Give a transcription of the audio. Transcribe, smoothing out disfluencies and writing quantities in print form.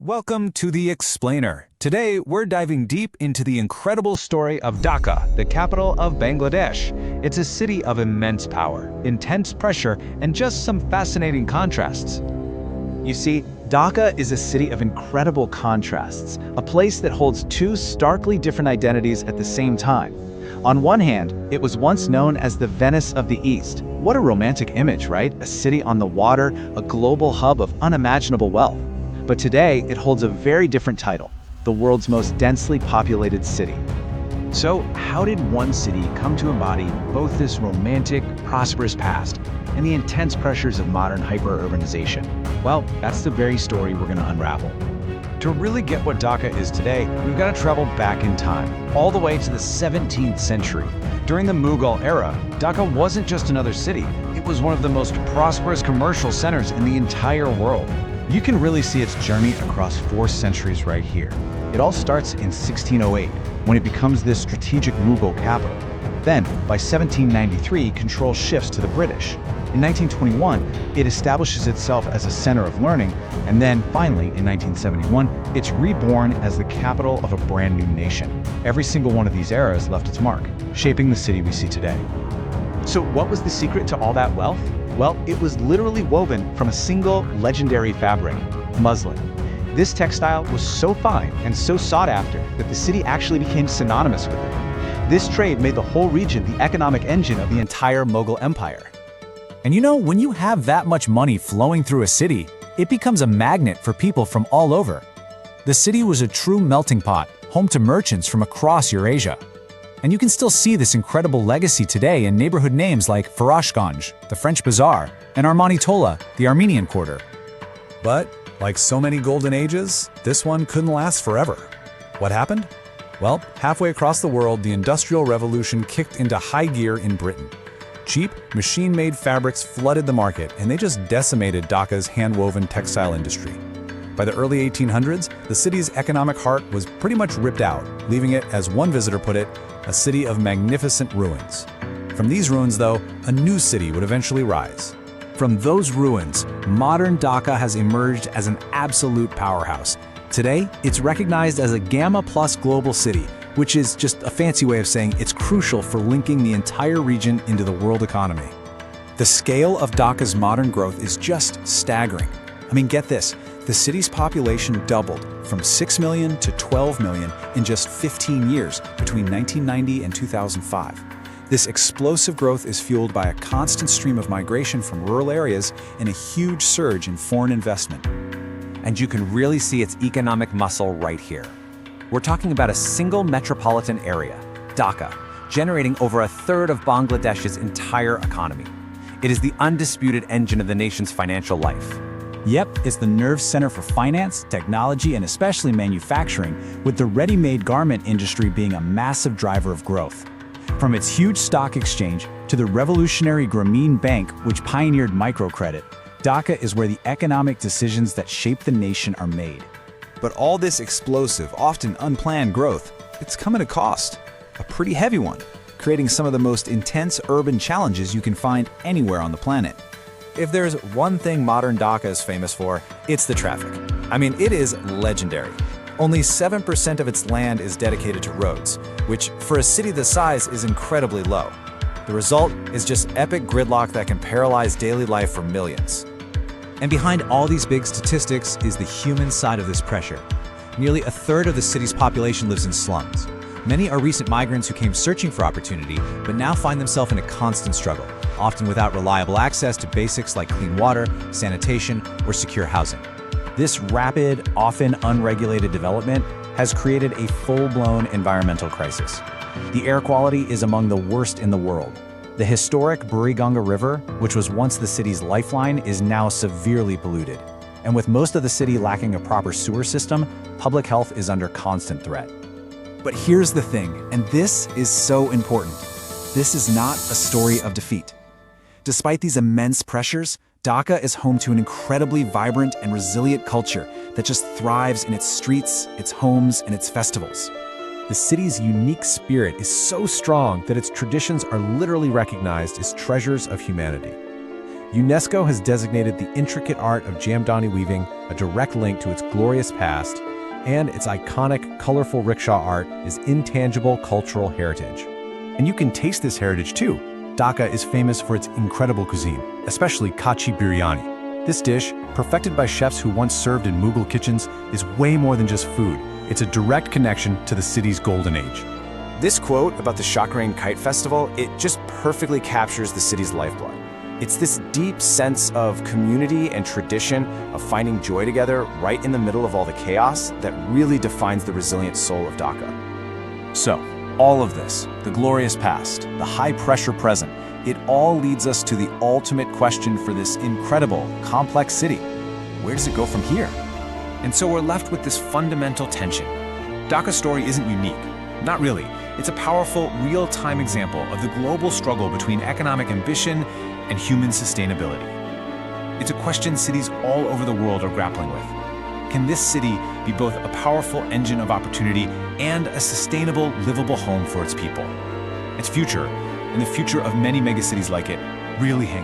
Welcome to The Explainer. Today, we're diving deep into the incredible story of Dhaka, the capital of Bangladesh. It's a city of immense power, intense pressure, and just some fascinating contrasts. You see, Dhaka is a city of incredible contrasts, a place that holds two starkly different identities at the same time. On one hand, it was once known as the Venice of the East. What a romantic image, right? A city on the water, a global hub of unimaginable wealth. But today, it holds a very different title, the world's most densely populated city. So, how did one city come to embody both this romantic, prosperous past and the intense pressures of modern hyper-urbanization? Well, that's the very story we're going to unravel. To really get what Dhaka is today, we've got to travel back in time, all the way to the 17th century. During the Mughal era, Dhaka wasn't just another city, it was one of the most prosperous commercial centers in the entire world. You can really see its journey across 4 centuries right here. It all starts in 1608, when it becomes this strategic Mughal capital. Then, by 1793, control shifts to the British. In 1921, it establishes itself as a center of learning, and then, finally, in 1971, it's reborn as the capital of a brand new nation. Every single one of these eras left its mark, shaping the city we see today. So what was the secret to all that wealth? Well, it was literally woven from a single legendary fabric, muslin. This textile was so fine and so sought after that the city actually became synonymous with it. This trade made the whole region the economic engine of the entire Mughal Empire. And you know, when you have that much money flowing through a city, it becomes a magnet for people from all over. The city was a true melting pot, home to merchants from across Eurasia. And you can still see this incredible legacy today in neighborhood names like Farashganj, the French Bazaar, and Armani Tola, the Armenian Quarter. But, like so many golden ages, this one couldn't last forever. What happened? Well, halfway across the world, the Industrial Revolution kicked into high gear in Britain. Cheap, machine-made fabrics flooded the market, and they just decimated Dhaka's hand-woven textile industry. By the early 1800s, the city's economic heart was pretty much ripped out, leaving it, as one visitor put it, a city of magnificent ruins. From these ruins, though, a new city would eventually rise. From those ruins, modern Dhaka has emerged as an absolute powerhouse. Today, it's recognized as a Gamma Plus global city, which is just a fancy way of saying it's crucial for linking the entire region into the world economy. The scale of Dhaka's modern growth is just staggering. I mean, get this. The city's population doubled from 6 million to 12 million in just 15 years between 1990 and 2005. This explosive growth is fueled by a constant stream of migration from rural areas and a huge surge in foreign investment. And you can really see its economic muscle right here. We're talking about a single metropolitan area, Dhaka, generating over a third of Bangladesh's entire economy. It is the undisputed engine of the nation's financial life. Yep, it's the nerve center for finance, technology, and especially manufacturing, with the ready-made garment industry being a massive driver of growth. From its huge stock exchange to the revolutionary Grameen Bank, which pioneered microcredit, Dhaka is where the economic decisions that shape the nation are made. But all this explosive, often unplanned growth, it's come at a cost, a pretty heavy one, creating some of the most intense urban challenges you can find anywhere on the planet. If there's one thing modern Dhaka is famous for, it's the traffic. I mean, it is legendary. Only 7% of its land is dedicated to roads, which for a city this size is incredibly low. The result is just epic gridlock that can paralyze daily life for millions. And behind all these big statistics is the human side of this pressure. Nearly a third of the city's population lives in slums. Many are recent migrants who came searching for opportunity, but now find themselves in a constant struggle, often without reliable access to basics like clean water, sanitation, or secure housing. This rapid, often unregulated development has created a full-blown environmental crisis. The air quality is among the worst in the world. The historic Buriganga River, which was once the city's lifeline, is now severely polluted. And with most of the city lacking a proper sewer system, public health is under constant threat. But here's the thing, and this is so important. This is not a story of defeat. Despite these immense pressures, Dhaka is home to an incredibly vibrant and resilient culture that just thrives in its streets, its homes, and its festivals. The city's unique spirit is so strong that its traditions are literally recognized as treasures of humanity. UNESCO has designated the intricate art of Jamdani weaving a direct link to its glorious past, and its iconic, colorful rickshaw art is intangible cultural heritage. And you can taste this heritage too. Dhaka is famous for its incredible cuisine, especially Kacchi Biryani. This dish, perfected by chefs who once served in Mughal kitchens, is way more than just food. It's a direct connection to the city's golden age. This quote about the Chakrane Kite Festival, it just perfectly captures the city's lifeblood. It's this deep sense of community and tradition, of finding joy together right in the middle of all the chaos, that really defines the resilient soul of Dhaka. So, all of this, the glorious past, the high-pressure present, it all leads us to the ultimate question for this incredible, complex city. Where does it go from here? And so we're left with this fundamental tension. Dhaka's story isn't unique. Not really. It's a powerful, real-time example of the global struggle between economic ambition and human sustainability. It's a question cities all over the world are grappling with. Can this city be both a powerful engine of opportunity and a sustainable, livable home for its people? Its future, and the future of many megacities like it, really hangs